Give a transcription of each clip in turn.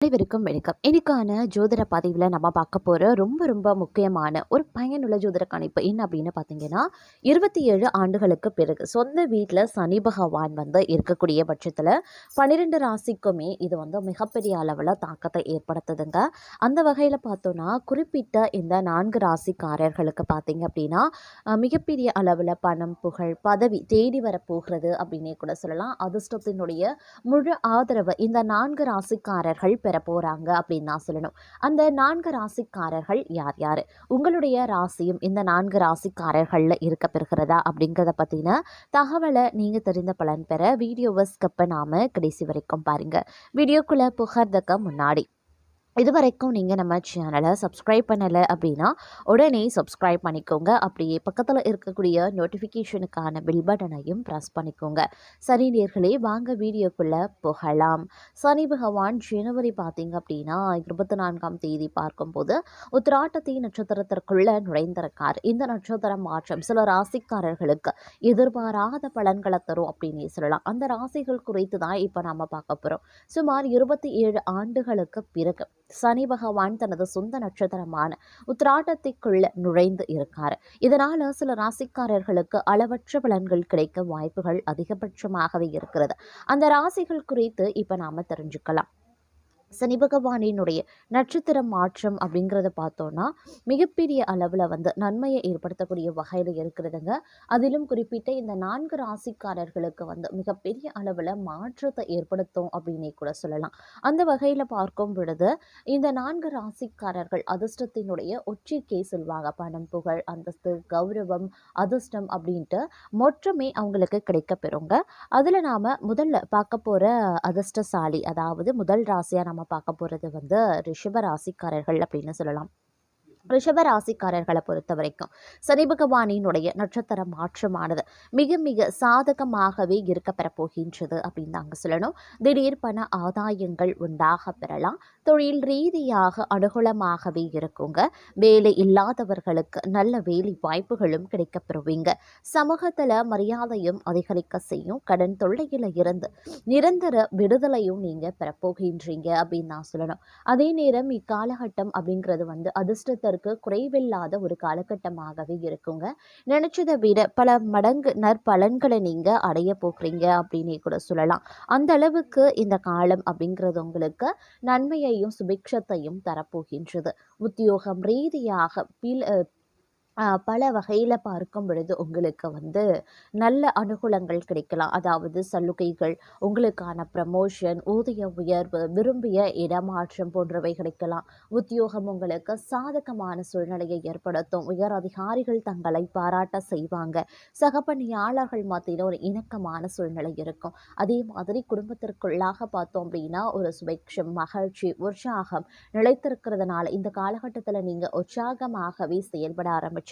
அனைவருக்கும் வணக்கம். இன்னைக்கான ஜோதிட பதிவில் நம்ம பார்க்க போகிற ரொம்ப ரொம்ப முக்கியமான ஒரு பயனுள்ள ஜோதிட கணிப்பு என்ன அப்படின்னு பார்த்தீங்கன்னா, 27 ஆண்டுகளுக்கு பிறகு சொந்த வீட்டில் சனி பகவான் இருக்கக்கூடிய பட்சத்தில் 12 ராசிக்குமே இது மிகப்பெரிய அளவில் தாக்கத்தை ஏற்படுத்துதுங்க. அந்த வகையில் பார்த்தோன்னா, குறிப்பிட்ட இந்த 4 ராசிக்காரர்களுக்கு பார்த்தீங்க அப்படின்னா மிகப்பெரிய அளவில் பணம், புகழ், பதவி தேடி வரப்போகிறது அப்படின்னே கூட சொல்லலாம். அதிர்ஷ்டத்தினுடைய முழு ஆதரவு இந்த 4 ராசிக்காரர்கள் பெற போறாங்க அப்படின்னு தான் சொல்லணும். அந்த 4 ராசிக்காரர்கள் யார் யாரு? உங்களுடைய ராசியும் இந்த 4 ராசிக்காரர்கள்ல இருக்க பெறுகிறதா அப்படிங்கிறத பத்தின தகவலை நீங்க தெரிந்த பலன் பெற வீடியோவை ஸ்கிப் பண்ணாம கடைசி வரைக்கும் பாருங்க. வீடியோக்குள்ள புகறதுக்கு முன்னாடி இதுவரைக்கும் நீங்கள் நம்ம சேனலை சப்ஸ்கிரைப் பண்ணலை அப்படின்னா உடனே சப்ஸ்கிரைப் பண்ணிக்கோங்க. அப்படியே பக்கத்தில் இருக்கக்கூடிய நோட்டிஃபிகேஷனுக்கான பில் பட்டனையும் ப்ரெஸ் பண்ணிக்கோங்க. சரி நேர்களே, வாங்க வீடியோக்குள்ளே புகழலாம். சனி பகவான் ஜனவரி பார்த்தீங்க அப்படின்னா 24ஆம் தேதி பார்க்கும்போது உத்திராட்டத்தி நட்சத்திரத்திற்குள்ள நுழைந்திருக்கார். இந்த நட்சத்திர மாற்றம் சில ராசிக்காரர்களுக்கு எதிர்பாராத பலன்களை தரும் அப்படின்னு சொல்லலாம். அந்த ராசிகள் குறித்து தான் இப்போ நம்ம பார்க்க போகிறோம். சுமார் 27 ஆண்டுகளுக்கு பிறகு சனி பகவான் தனது சொந்த நட்சத்திரமான உத்திராட்டத்திற்குள்ள நுழைந்து இருக்காரு. இதனால சில ராசிக்காரர்களுக்கு அளவற்ற பலன்கள் கிடைக்க வாய்ப்புகள் அதிகபட்சமாகவே இருக்கிறது. அந்த ராசிகள் குறித்து இப்ப நாம தெரிஞ்சுக்கலாம். சனி பகவானினுடைய நட்சத்திர மாற்றம் அப்படிங்கிறத பார்த்தோன்னா மிகப்பெரிய அளவில் நன்மையை ஏற்படுத்தக்கூடிய வகையில் இருக்கிறதுங்க. அதிலும் குறிப்பிட்ட இந்த 4 ராசிக்காரர்களுக்கு மிகப்பெரிய அளவில் மாற்றத்தை ஏற்படுத்தும் அப்படின்னே கூட சொல்லலாம். அந்த வகையில் பார்க்கும் பொழுது இந்த 4 ராசிக்காரர்கள் அதிர்ஷ்டத்தினுடைய உச்சிக்கே செல்வாங்க. பணம், புகழ், அந்தஸ்து, கௌரவம், அதிர்ஷ்டம் அப்படின்ட்டு மொற்றமே அவங்களுக்கு கிடைக்க பெறுங்க. அதில் நாம் முதல்ல பார்க்க போகிற அதிர்ஷ்டசாலி, அதாவது முதல் ராசியாக நம்ம பார்க்க போகிறது ரிஷப ராசிக்காரர்கள் அப்படின்னு சொல்லலாம். ரிஷப ராசிக்காரர்களை பொறுத்த வரைக்கும் சனி பகவானினுடைய நட்சத்திர மாற்றமானது மிக மிக சாதகமாகவே இருக்க பெறப்போகின்றது அப்படின்னு தாங்க சொல்லணும். திடீர் பண ஆதாயங்கள் உண்டாக பெறலாம். தொழில் ரீதியாக அனுகூலமாகவே இருக்குங்க. வேலை இல்லாதவர்களுக்கு நல்ல வேலை வாய்ப்புகளும் கிடைக்க பெறுவீங்க. சமூகத்தில் மரியாதையும் அதிகரிக்க செய்யும். கடன் தொல்லையில இருந்து நிரந்தர விடுதலையும் நீங்க பெறப்போகின்றீங்க அப்படின்னு தான் சொல்லணும். அதே நேரம் இக்காலகட்டம் அப்படிங்கிறது அதிர்ஷ்டத்திற்கு குறைவில்லாத ஒரு காலகட்டமாகவே இருக்குங்க. நினைச்சதை விட பல மடங்கு நற்பலன்களை நீங்க அடைய போகிறீங்க அப்படின்னு கூட சொல்லலாம். அந்த அளவுக்கு இந்த காலம் அப்படிங்கிறது உங்களுக்கு நன்மையையும் சுபிக்ஷத்தையும் தரப்போகின்றது. உத்தியோகம் ரீதியாக பல வகையில் பார்க்கும் பொழுது உங்களுக்கு நல்ல அனுகூலங்கள் கிடைக்கலாம். அதாவது சலுகைகள், உங்களுக்கான ப்ரமோஷன், ஊதிய உயர்வு, விரும்பிய இடமாற்றம் போன்றவை கிடைக்கலாம். உத்தியோகம் உங்களுக்கு சாதகமான சூழ்நிலையை ஏற்படுத்தும். உயர் அதிகாரிகள் தங்களை பாராட்ட செய்வாங்க. சக பணியாளர்கள் மத்தியில் ஒரு இணக்கமான சூழ்நிலை இருக்கும். அதே மாதிரி குடும்பத்திற்குள்ளாக பார்த்தோம் அப்படின்னா ஒரு சுபேட்சம், மகிழ்ச்சி, உற்சாகம் நிலைத்திருக்கிறதுனால இந்த காலகட்டத்தில் நீங்கள் உற்சாகமாகவே செயல்பட ஆரம்பிச்சிடுவீங்க.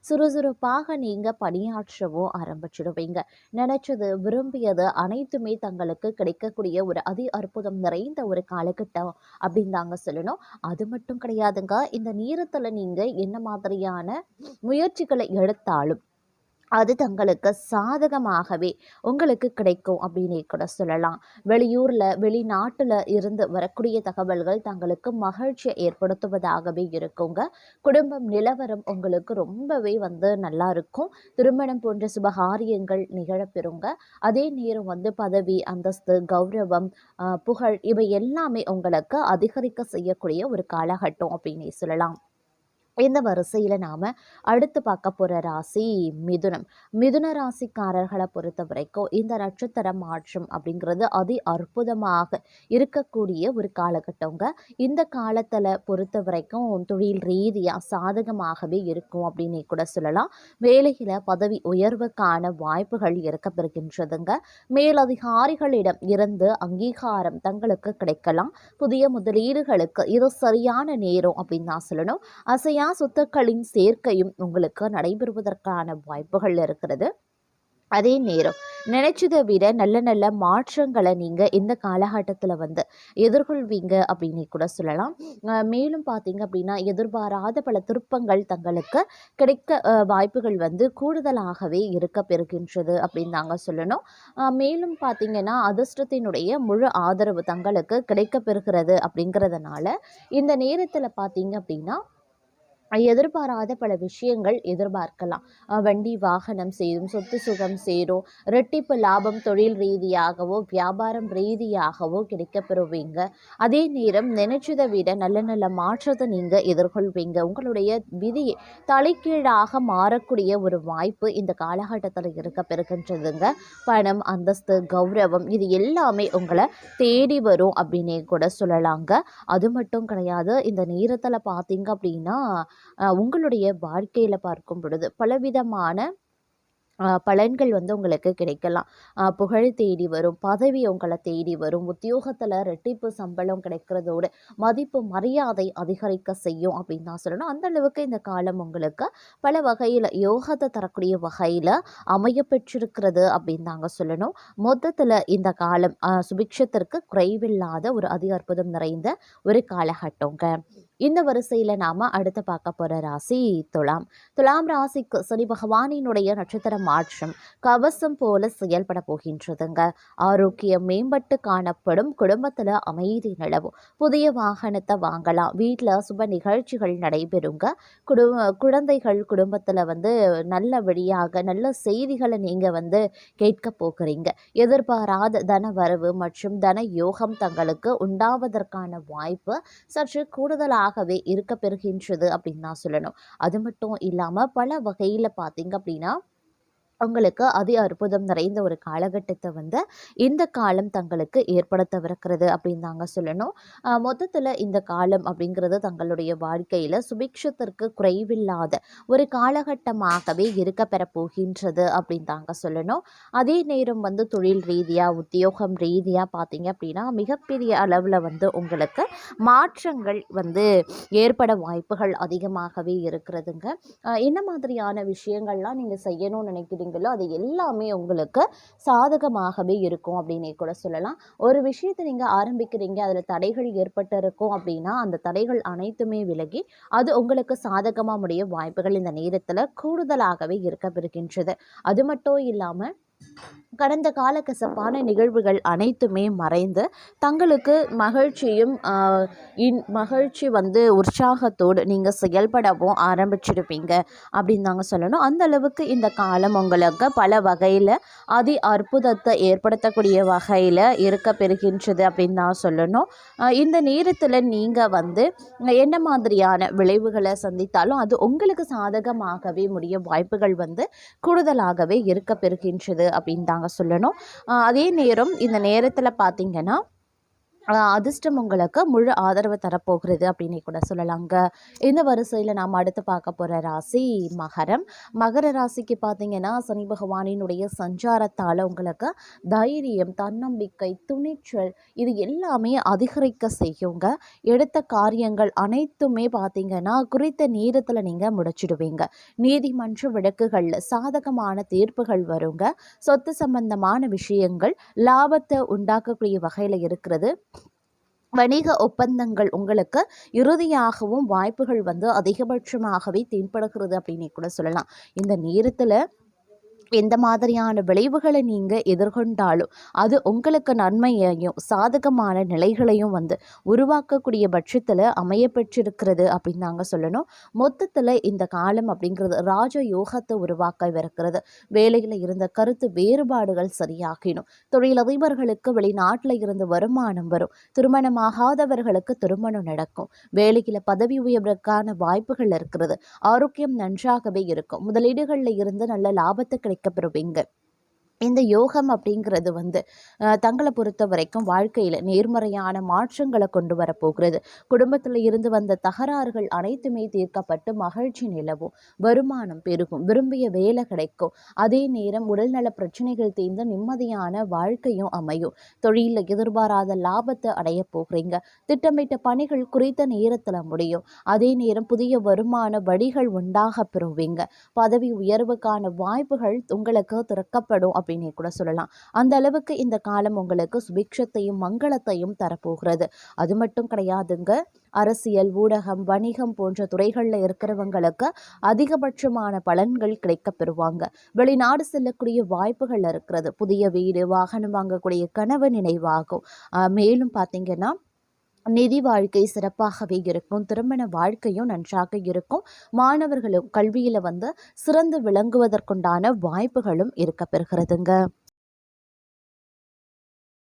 சுறுசுறுப்பாக நீங்க பணியாற்றவும் ஆரம்பிச்சிடுவீங்க. நினைச்சது, விரும்பியது அனைத்துமே தங்களுக்கு கிடைக்கக்கூடிய ஒரு அதி அற்புதம் நிறைந்த ஒரு காலகட்டம் அப்படின்னு தாங்க சொல்லணும். அது மட்டும் கிடையாதுங்க. இந்த நேரத்துல நீங்க என்ன மாதிரியான முயற்சிகளை எடுத்தாலும் அது தங்களுக்கு சாதகமாகவே உங்களுக்கு கிடைக்கும் அப்படின்னே கூட சொல்லலாம். வெளியூரில், வெளிநாட்டில் இருந்து வரக்கூடிய தகவல்கள் தங்களுக்கு மகிழ்ச்சியை ஏற்படுத்துவதாகவே இருக்குங்க. குடும்பம் நிலவரம் உங்களுக்கு ரொம்பவே நல்லா இருக்கும். திருமணம் போன்ற சுபகாரியங்கள் நிகழப்பெறுங்க. அதே நேரம் பதவி, அந்தஸ்து, கௌரவம், புகழ் இவை எல்லாமே உங்களுக்கு அதிகரிக்க செய்யக்கூடிய ஒரு காலகட்டம் அப்படின்னே சொல்லலாம். இந்த வரிசையில் நாம் அடுத்து பார்க்க போகிற ராசி மிதுனம். மிதுன ராசிக்காரர்களை பொறுத்த வரைக்கும் இந்த நட்சத்திர மாற்றம் அப்படிங்கிறது அதி அற்புதமாக இருக்கக்கூடிய ஒரு காலகட்டங்க. இந்த காலத்தில் பொறுத்த வரைக்கும் தொழில் ரீதியாக சாதகமாகவே இருக்கும் அப்படின்னு கூட சொல்லலாம். வேலையில் பதவி உயர்வுக்கான வாய்ப்புகள் இருக்கப்பெறுகின்றதுங்க. மேலதிகாரிகளிடம் இருந்து அங்கீகாரம் தங்களுக்கு கிடைக்கலாம். புதிய முதலீடுகளுக்கு இது சரியான நேரம் அப்படின்னு தான் சொல்லணும். சொத்துக்களின் சேர்க்கையும் உங்களுக்கு நடைபெறுவதற்கான வாய்ப்புகள் இருக்கிறது. அதே நேரம் நினைச்சதை விட நல்ல நல்ல மாற்றங்களை நீங்கள் இந்த காலகட்டத்தில் வந்து எதிர்கொள்வீங்க அப்படின்னு கூட சொல்லலாம். மேலும் பார்த்தீங்க அப்படின்னா எதிர்பாராத பல திருப்பங்கள் தங்களுக்கு கிடைக்க வாய்ப்புகள் வந்து கூடுதலாகவே இருக்க பெறுகின்றது அப்படின்னு தாங்க சொல்லணும். மேலும் பார்த்தீங்கன்னா அதிர்ஷ்டத்தினுடைய முழு ஆதரவு தங்களுக்கு கிடைக்க பெறுகிறது அப்படிங்கிறதுனால இந்த நேரத்தில் பார்த்தீங்க அப்படின்னா எதிர்பாராத பல விஷயங்கள் எதிர்பார்க்கலாம். வண்டி வாகனம் சேரும், சொத்து சுகம் சேரும், இரட்டிப்பு லாபம் தொழில் ரீதியாகவோ வியாபாரம் ரீதியாகவோ கிடைக்கப்பெறுவீங்க. அதே நேரம் நினைச்சதை விட நல்ல நல்ல மாற்றத்தை நீங்கள் எதிர்கொள்வீங்க. உங்களுடைய விதி தலைகீழாக மாறக்கூடிய ஒரு வாய்ப்பு இந்த காலகட்டத்தில் இருக்க பெறுகின்றதுங்க. பணம், அந்தஸ்து, கௌரவம் இது எல்லாமே உங்களை தேடி வரும் அப்படின்னே கூட சொல்லலாங்க. அது மட்டும் கிடையாது, இந்த நேரத்தில் பார்த்தீங்க அப்படின்னா உங்களுடைய வாழ்க்கையில் பார்க்கும் பொழுது பலவிதமான பலன்கள் வந்து உங்களுக்கு கிடைக்கலாம். புகழ் தேடி வரும், பதவி உங்களை தேடி வரும், உத்தியோகத்தில் ரெட்டிப்பு சம்பளம் கிடைக்கிறதோடு மதிப்பு மரியாதை அதிகரிக்க செய்யும் அப்படின்னு தான் சொல்லணும். அந்த அளவுக்கு இந்த காலம் உங்களுக்கு பல வகையில் யோகத்தை தரக்கூடிய வகையில் அமைய பெற்றிருக்கிறது அப்படின்னு தாங்க சொல்லணும். மொத்தத்தில் இந்த காலம் சுபிக்ஷத்திற்கு குறைவில்லாத ஒரு அதி அற்புதம் நிறைந்த ஒரு காலகட்டங்க. இந்த வரிசையில் நாம் அடுத்து பார்க்க போகிற ராசி துலாம். துலாம் ராசிக்கு சனி பகவானினுடைய நட்சத்திர மாற்றம் கவசம் போல செயல்பட போகின்றதுங்க. ஆரோக்கியம் மேம்பட்டு காணப்படும், குடும்பத்தில் அமைதி நிலவும், புதிய வாகனத்தை வாங்கலாம், வீட்டில் சுப நிகழ்ச்சிகள் நடைபெறுங்க. குழந்தைகள் குடும்பத்தில் வந்து நல்ல வழியாக நல்ல செய்திகளை நீங்கள் வந்து கேட்க போகிறீங்க. எதிர்பாராத தன வரவு மற்றும் தன யோகம் தங்களுக்கு உண்டாவதற்கான வாய்ப்பு சற்று கூடுதலாகவே இருக்க பெறுகின்றது அப்படின்னு தான் சொல்லணும். அது மட்டும் இல்லாமல் பல வகையில் பார்த்தீங்க அப்படின்னா உங்களுக்கு அதி அற்புதம் நிறைந்த ஒரு காலகட்டத்தை வந்து இந்த காலம் தங்களுக்கு ஏற்படுத்தவிருக்கிறது அப்படின்னு தாங்க சொல்லணும். மொத்தத்தில் இந்த காலம் அப்படிங்கிறது தங்களுடைய வாழ்க்கையில் சுபிக்ஷத்திற்கு குறைவில்லாத ஒரு காலகட்டமாகவே இருக்க பெற போகின்றது அப்படின்னு தாங்க சொல்லணும். அதே நேரம் வந்து தொழில் ரீதியாக உத்தியோகம் ரீதியாக பார்த்தீங்க அப்படின்னா மிகப்பெரிய அளவில் வந்து உங்களுக்கு மாற்றங்கள் வந்து ஏற்பட வாய்ப்புகள் அதிகமாகவே இருக்கிறதுங்க. என்ன மாதிரியான விஷயங்கள்லாம் நீங்கள் செய்யணும்னு நினைக்கிறீங்களோ அது எல்லாமே உங்களுக்கு சாதகமாகவே இருக்கும் அப்படின்னே கூட சொல்லலாம். ஒரு விஷயத்தை நீங்கள் ஆரம்பிக்கிறீங்க, அதில் தடைகள் ஏற்பட்டு இருக்கும் அப்படின்னா அந்த தடைகள் அனைத்துமே விலகி அது உங்களுக்கு சாதகமாக முடிய வாய்ப்புகள் இந்த நேரத்தில் கூடுதலாகவே இருக்க பெறுகின்றது. அது மட்டும் இல்லாமல் கடந்த கால கசப்பான நிகழ்வுகள் அனைத்துமே மறைந்து தங்களுக்கு மகிழ்ச்சியும் மகிழ்ச்சி வந்து உற்சாகத்தோடு நீங்கள் செயல்படவும் ஆரம்பிச்சிருப்பீங்க அப்படின்னு தாங்க சொல்லணும். அந்த அளவுக்கு இந்த காலம் உங்களுக்கு பல வகையில் அதி அற்புதத்தை ஏற்படுத்தக்கூடிய வகையில் இருக்க பெறுகின்றது அப்படின்னு தான் சொல்லணும். இந்த நேரத்தில் நீங்கள் வந்து என்ன மாதிரியான விளைவுகளை சந்தித்தாலும் அது உங்களுக்கு சாதகமாகவே முடிய வாய்ப்புகள் வந்து கூடுதலாகவே இருக்க பெறுகின்றது அப்படின்னு தாங்க சொல்லணும். அதே நேரம் இந்த நேரத்தில் பார்த்தீங்கன்னா அதிர்ஷ்டம் உங்களுக்கு முழு ஆதரவு தரப்போகிறது அப்படின்னு கூட சொல்லலாங்க. இந்த வரிசையில் நாம் அடுத்து பார்க்க போகிற ராசி மகரம். மகர ராசிக்கு பார்த்தீங்கன்னா சனி பகவானினுடைய சஞ்சாரத்தால் உங்களுக்கு தைரியம், தன்னம்பிக்கை, துணிச்சல் இது எல்லாமே அதிகரிக்க செய்யுங்க. எடுத்த காரியங்கள் அனைத்துமே பார்த்தீங்கன்னா குறித்த நேரத்தில் நீங்கள் முடிச்சிடுவீங்க. நீதிமன்ற வழக்குகளில் சாதகமான தீர்ப்புகள் வருங்க. சொத்து சம்பந்தமான விஷயங்கள் லாபத்தை உண்டாக்கக்கூடிய வகையில் இருக்கிறது. வணிக ஒப்பந்தங்கள் உங்களுக்கு இறுதியாகவும் வாய்ப்புகள் வந்து அதிகபட்சமாகவே தென்படுகிறது அப்படின்னு கூட சொல்லலாம். இந்த நேரத்தில் எந்த மாதிரியான விளைவுகளை நீங்கள் எதிர்கொண்டாலும் அது உங்களுக்கு நன்மையையும் சாதகமான நிலைகளையும் வந்து உருவாக்கக்கூடிய பட்சத்தில் அமைய பெற்றிருக்கிறது அப்படின்னு நாங்கள் சொல்லணும். மொத்தத்தில் இந்த காலம் அப்படிங்கிறது ராஜ யோகத்தை உருவாக்கவிருக்கிறது. வேலையில் இருந்த கருத்து வேறுபாடுகள் சரியாகிடும். தொழிலதிபர்களுக்கு வெளிநாட்டில் இருந்து வருமானம் வரும். திருமணமாகாதவர்களுக்கு திருமணம் நடக்கும். வேலையில் பதவி உயர்வுக்கான வாய்ப்புகள் இருக்கிறது. ஆரோக்கியம் நன்றாகவே இருக்கும். முதலீடுகளில் இருந்து நல்ல லாபத்தை கிடைக்கப்பெறுவீங்க. இந்த யோகம் அப்படிங்கிறது வந்து தங்களை பொறுத்த வரைக்கும் வாழ்க்கையில் நேர்மறையான மாற்றங்களை கொண்டு வரப்போகிறது. குடும்பத்தில் இருந்து வந்த தகராறுகள் அனைத்துமே தீர்க்கப்பட்டு மகிழ்ச்சி நிலவும், வருமானம் பெருகும், விரும்பிய வேலை கிடைக்கும். அதே நேரம் உடல்நல பிரச்சனைகள் தீர்ந்து நிம்மதியான வாழ்க்கையும் அமையும். தொழிலில் எதிர்பாராத லாபத்தை அடைய போகிறீங்க. திட்டமிட்ட பணிகள் குறித்த நேரத்தில் முடியும். அதே நேரம் புதிய வருமான வழிகள் உண்டாக பெறுவீங்க. பதவி உயர்வுக்கான வாய்ப்புகள் உங்களுக்கு திறக்கப்படும் அப்படின்னே கூட சொல்லலாம். அந்த அளவுக்கு இந்த காலம் உங்களுக்கு சுபிக்ஷத்தையும் மங்களத்தையும் தரப்போகிறது. அது மட்டும் கிடையாதுங்க, அரசியல், ஊடகம், வணிகம் போன்ற துறைகளில் இருக்கிறவங்களுக்கு அதிகபட்சமான பலன்கள் கிடைக்க பெறுவாங்க. வெளிநாடு செல்லக்கூடிய வாய்ப்புகள் இருக்கிறது. புதிய வீடு, வாகனம் வாங்கக்கூடிய கனவு நினைவாகும். மேலும் பார்த்தீங்கன்னா நிதி வாழ்க்கை சிறப்பாகவே இருக்கும். திருமண வாழ்க்கையும் நன்றாக இருக்கும். மாணவர்களும் கல்வியில் வந்து சிறந்து விளங்குவதற்குண்டான வாய்ப்புகளும் இருக்க பெறுகிறதுங்க.